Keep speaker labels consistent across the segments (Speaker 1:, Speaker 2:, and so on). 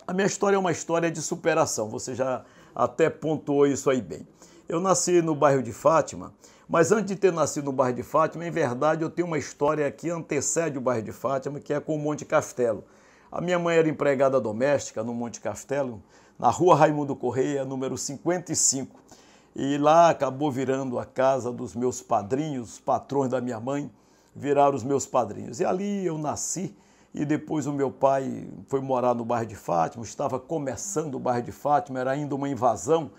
Speaker 1: A minha história é uma história de superação, você já até pontuou isso aí bem. Eu nasci no bairro de Fátima, mas antes de ter nascido no bairro de Fátima, em verdade eu tenho uma história que antecede o bairro de Fátima, que é com o Monte Castelo. A minha mãe era empregada doméstica no Monte Castelo, na rua Raimundo Correia, número 55. E lá acabou virando a casa dos meus padrinhos, os patrões da minha mãe, viraram os meus padrinhos. E ali eu nasci e depois o meu pai foi morar no bairro de Fátima, estava começando o bairro de Fátima, era ainda uma invasão,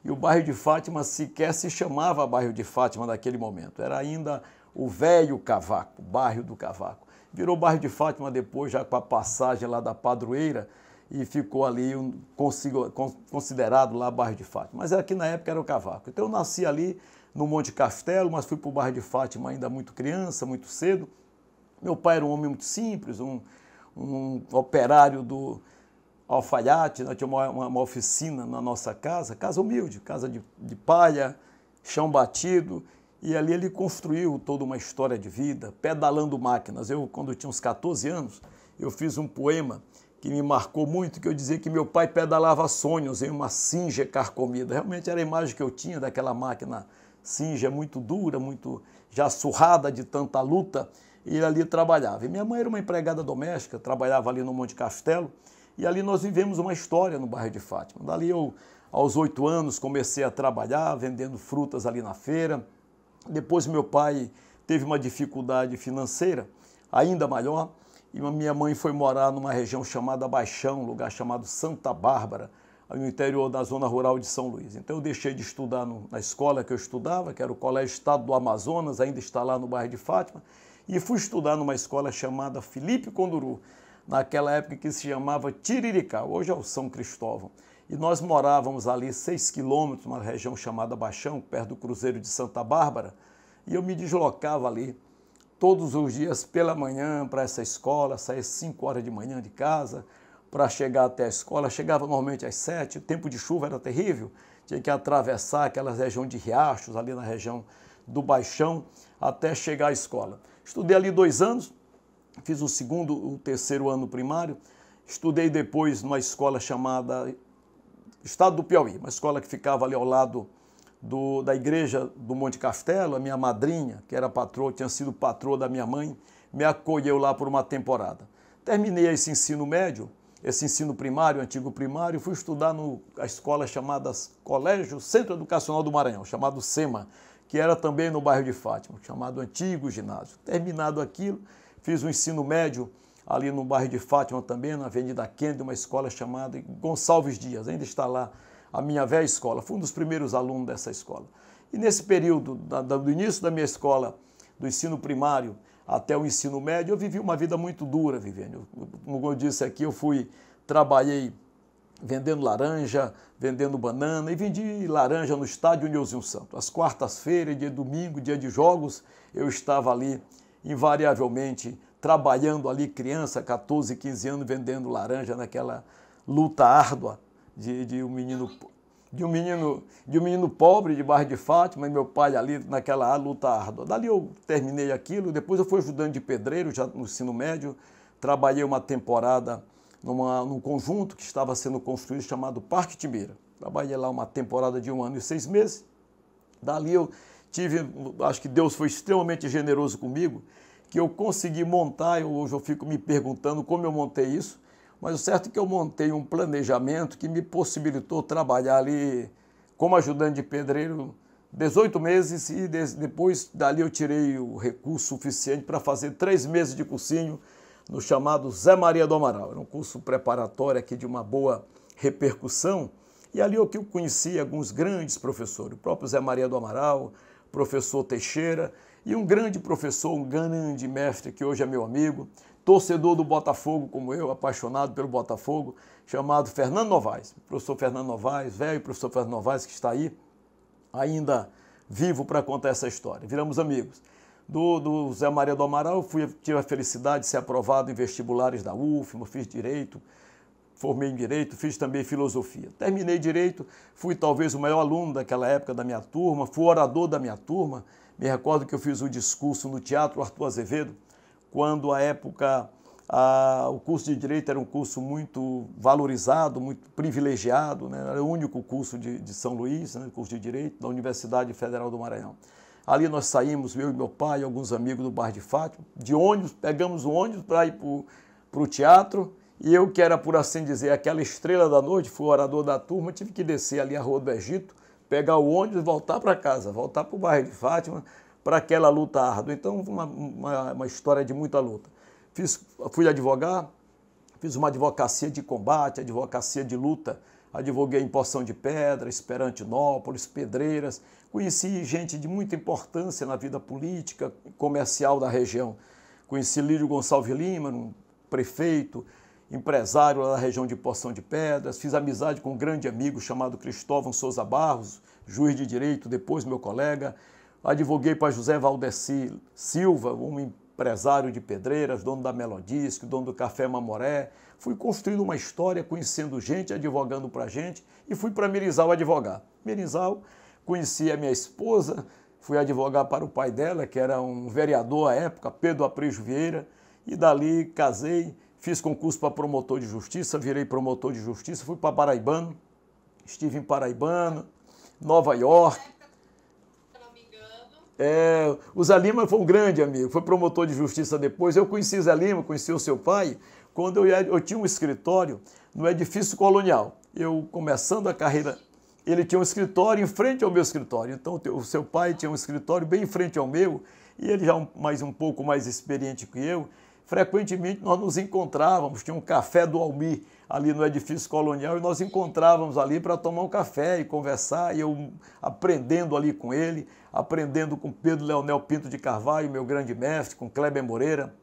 Speaker 1: e o bairro de Fátima sequer se chamava bairro de Fátima naquele momento, era ainda o velho Cavaco, bairro do Cavaco. Virou bairro de Fátima depois, já com a passagem lá da Padroeira, e ficou ali considerado lá bairro de Fátima. Mas aqui na época era o Cavaco. Então eu nasci ali no Monte Castelo, mas fui para o bairro de Fátima ainda muito criança, muito cedo. Meu pai era um homem muito simples, um operário do alfaiate, nós tínhamos uma oficina na nossa casa humilde, casa de palha, chão batido, e ali ele construiu toda uma história de vida, pedalando máquinas. Eu, quando eu tinha uns 14 anos, eu fiz um poema que me marcou muito, que eu dizia que meu pai pedalava sonhos em uma Singer carcomida. Realmente era a imagem que eu tinha daquela máquina Singer, muito dura, muito já surrada de tanta luta, e ele ali trabalhava. E minha mãe era uma empregada doméstica, trabalhava ali no Monte Castelo, e ali nós vivemos uma história no bairro de Fátima. Dali eu, aos 8 anos, comecei a trabalhar, vendendo frutas ali na feira. Depois meu pai teve uma dificuldade financeira ainda maior, e a minha mãe foi morar numa região chamada Baixão, um lugar chamado Santa Bárbara, no interior da zona rural de São Luís. Então eu deixei de estudar na escola que eu estudava, que era o Colégio Estado do Amazonas, ainda está lá no bairro de Fátima, e fui estudar numa escola chamada Felipe Conduru, naquela época que se chamava Tiriricá, hoje é o São Cristóvão. E nós morávamos ali 6 quilômetros, numa região chamada Baixão, perto do Cruzeiro de Santa Bárbara, e eu me deslocava ali todos os dias pela manhã para essa escola, saía 5 horas de manhã de casa para chegar até a escola. Chegava normalmente às 7, o tempo de chuva era terrível, tinha que atravessar aquela região de riachos, ali na região do Baixão, até chegar à escola. Estudei ali 2 anos, fiz o 2º, o 3º ano primário, estudei depois numa escola chamada Estado do Piauí, uma escola que ficava ali ao lado da igreja do Monte Castelo. A minha madrinha, que era patroa, tinha sido patroa da minha mãe, me acolheu lá por uma temporada. Terminei esse ensino médio, esse ensino primário, antigo primário, fui estudar na escola chamada Colégio Centro Educacional do Maranhão, chamado SEMA, que era também no bairro de Fátima, chamado Antigo Ginásio. Terminado aquilo, fiz o ensino médio ali no bairro de Fátima também, na Avenida Kennedy, uma escola chamada Gonçalves Dias, ainda está lá a minha velha escola, fui um dos primeiros alunos dessa escola. E nesse período, do início da minha escola, do ensino primário até o ensino médio, eu vivi uma vida muito dura, vivendo. Como eu disse aqui, trabalhei vendendo laranja, vendendo banana, e vendi laranja no estádio Nilzinho Santos. Às quartas-feiras, dia de domingo, dia de jogos, eu estava ali, invariavelmente, trabalhando ali, criança, 14, 15 anos, vendendo laranja naquela luta árdua de um menino pobre de bairro de Fátima, e meu pai ali naquela luta árdua. Dali eu terminei aquilo, depois eu fui ajudante de pedreiro, já no ensino médio, trabalhei uma temporada num conjunto que estava sendo construído chamado Parque Timbira. Trabalhei lá uma temporada de 1 ano e 6 meses. Dali eu acho que Deus foi extremamente generoso comigo, que eu consegui montar. Hoje eu fico me perguntando como eu montei isso, mas o certo é que eu montei um planejamento que me possibilitou trabalhar ali como ajudante de pedreiro 18 meses, e depois dali eu tirei o recurso suficiente para fazer 3 meses de cursinho no chamado Zé Maria do Amaral. Era um curso preparatório aqui de uma boa repercussão, e ali eu conheci alguns grandes professores, o próprio Zé Maria do Amaral, professor Teixeira, e um grande professor, um grande mestre que hoje é meu amigo, torcedor do Botafogo como eu, apaixonado pelo Botafogo, chamado Fernando Novaes. Professor Fernando Novaes, velho professor Fernando Novaes, que está aí, ainda vivo para contar essa história. Viramos amigos. Do Zé Maria do Amaral, tive a felicidade de ser aprovado em vestibulares da UFMA, fiz Direito, formei em Direito, fiz também Filosofia. Terminei Direito, fui talvez o maior aluno daquela época da minha turma, fui orador da minha turma. Me recordo que eu fiz o discurso no Teatro Arthur Azevedo, quando à época O curso de Direito era um curso muito valorizado, muito privilegiado, né? Era o único curso de São Luís, né? Curso de Direito da Universidade Federal do Maranhão. Ali nós saímos, eu e meu pai, alguns amigos do bairro de Fátima, de ônibus, pegamos o ônibus para ir para o teatro, e eu, que era, por assim dizer, aquela estrela da noite, fui o orador da turma, tive que descer ali a Rua do Egito, pegar o ônibus e voltar para casa, voltar para o bairro de Fátima, para aquela luta árdua. Então, uma história de muita luta. Fui advogar, fiz uma advocacia de combate, advocacia de luta, advoguei em Poção de Pedra, Esperantinópolis, Pedreiras, conheci gente de muita importância na vida política, comercial da região. Conheci Lírio Gonçalves Lima, um prefeito, empresário lá da região de Poção de Pedras, fiz amizade com um grande amigo chamado Cristóvão Souza Barros, juiz de direito, depois meu colega. Advoguei para José Valdeci Silva, um empresário de Pedreiras, dono da Melodisc, dono do Café Mamoré. Fui construindo uma história, conhecendo gente, advogando para gente, e fui para Mirizal advogar. Mirizal, conheci a minha esposa, fui advogar para o pai dela, que era um vereador à época, Pedro Aprejo Vieira, e dali casei, fiz concurso para promotor de justiça, virei promotor de justiça, fui para Paraibano, estive em Paraibano, Nova York. O Zé Lima foi um grande amigo, foi promotor de justiça depois. Eu conheci Zé Lima, conheci o seu pai, quando eu tinha um escritório no edifício colonial. Eu, começando a carreira, ele tinha um escritório em frente ao meu escritório. Então, o seu pai tinha um escritório bem em frente ao meu, e ele já um pouco mais experiente que eu. Frequentemente nós nos encontrávamos, tinha um café do Almir ali no edifício colonial, e nós encontrávamos ali para tomar um café e conversar, e eu aprendendo ali com ele, aprendendo com Pedro Leonel Pinto de Carvalho, meu grande mestre, com Kleber Moreira,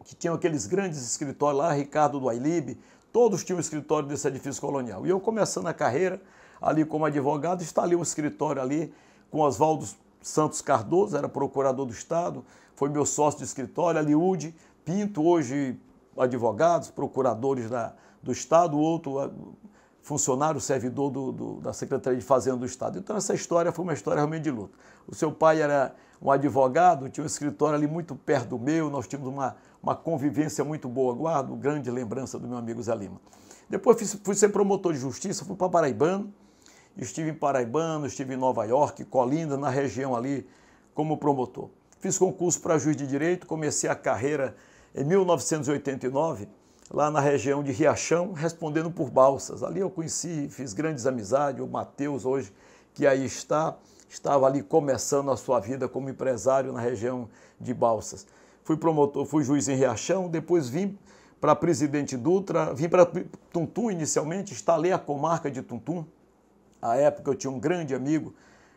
Speaker 1: que tinham aqueles grandes escritórios lá, Ricardo do Ailib, todos tinham um escritório desse edifício colonial. E eu, começando a carreira ali como advogado, instalei um escritório ali com Oswaldo Santos Cardoso, era procurador do Estado, foi meu sócio de escritório, Aliude Pinto, hoje advogados, procuradores do Estado, outro funcionário, servidor da Secretaria de Fazenda do Estado. Então essa história foi uma história realmente de luta. O seu pai era um advogado, tinha um escritório ali muito perto do meu, nós tínhamos uma convivência muito boa, guardo grande lembrança do meu amigo Zé Lima. Depois fui ser promotor de justiça, fui para Paraibano, estive em Paraibano, estive em Nova York, Colinda, na região ali, como promotor. Fiz concurso para juiz de direito, comecei a carreira em 1989, lá na região de Riachão, respondendo por Balsas. Ali eu conheci, fiz grandes amizades, o Matheus hoje, que aí estava ali começando a sua vida como empresário na região de Balsas. Fui promotor, fui juiz em Riachão, depois vim para Presidente Dutra, vim para Tuntum inicialmente, instalei a comarca de Tuntum. À época eu tinha um grande amigo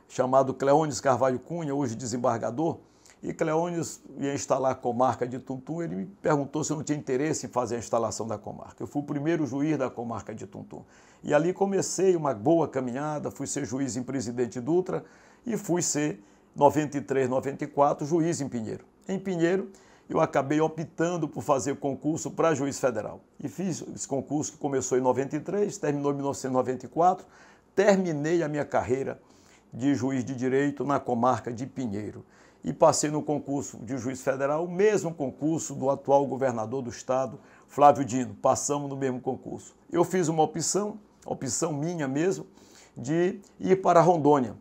Speaker 1: chamado Cleônides Carvalho Cunha, hoje desembargador, e Cleônides ia instalar a comarca de Tuntum. Ele me perguntou se eu não tinha interesse em fazer a instalação da comarca. Eu fui o primeiro juiz da comarca de Tuntum. E ali comecei uma boa caminhada, fui ser juiz em Presidente Dutra e fui ser, 93, 94, juiz em Pinheiro. Em Pinheiro, eu acabei optando por fazer concurso para juiz federal. E fiz esse concurso que começou em 93, terminou em 1994, terminei a minha carreira de juiz de direito na comarca de Pinheiro. E passei no concurso de juiz federal, o mesmo concurso do atual governador do estado, Flávio Dino. Passamos no mesmo concurso. Eu fiz uma opção minha mesmo, de ir para Rondônia.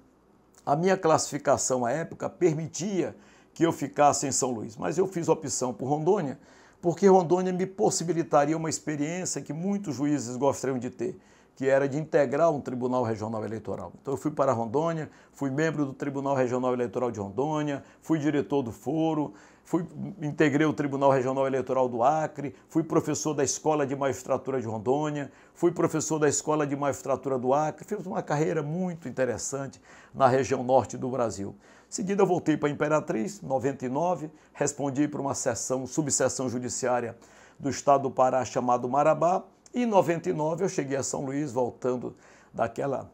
Speaker 1: A minha classificação à época permitia que eu ficasse em São Luís, mas eu fiz opção por Rondônia, porque Rondônia me possibilitaria uma experiência que muitos juízes gostariam de ter, que era de integrar um Tribunal Regional Eleitoral. Então eu fui para Rondônia, fui membro do Tribunal Regional Eleitoral de Rondônia, fui diretor do foro, integrei o Tribunal Regional Eleitoral do Acre, fui professor da Escola de Magistratura de Rondônia, fui professor da Escola de Magistratura do Acre, fiz uma carreira muito interessante na região norte do Brasil. Em seguida eu voltei para a Imperatriz, em 99, respondi para uma subseção judiciária do estado do Pará chamado Marabá, e em 99 eu cheguei a São Luís, voltando daquela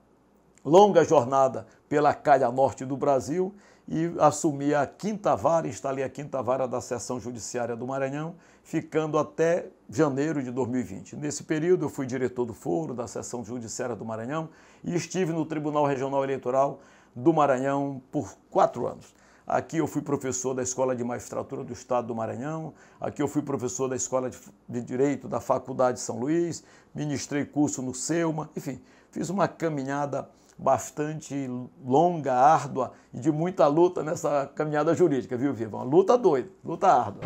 Speaker 1: longa jornada pela calha norte do Brasil, e assumi a quinta vara, instalei a quinta vara da seção judiciária do Maranhão, ficando até janeiro de 2020. Nesse período eu fui diretor do foro da seção judiciária do Maranhão e estive no Tribunal Regional Eleitoral do Maranhão por 4 anos. Aqui eu fui professor da Escola de Magistratura do Estado do Maranhão, aqui eu fui professor da Escola de Direito da Faculdade de São Luís, ministrei curso no SEUMA, enfim, fiz uma caminhada bastante longa, árdua e de muita luta nessa caminhada jurídica, viu, Viva? Uma luta doida, luta árdua.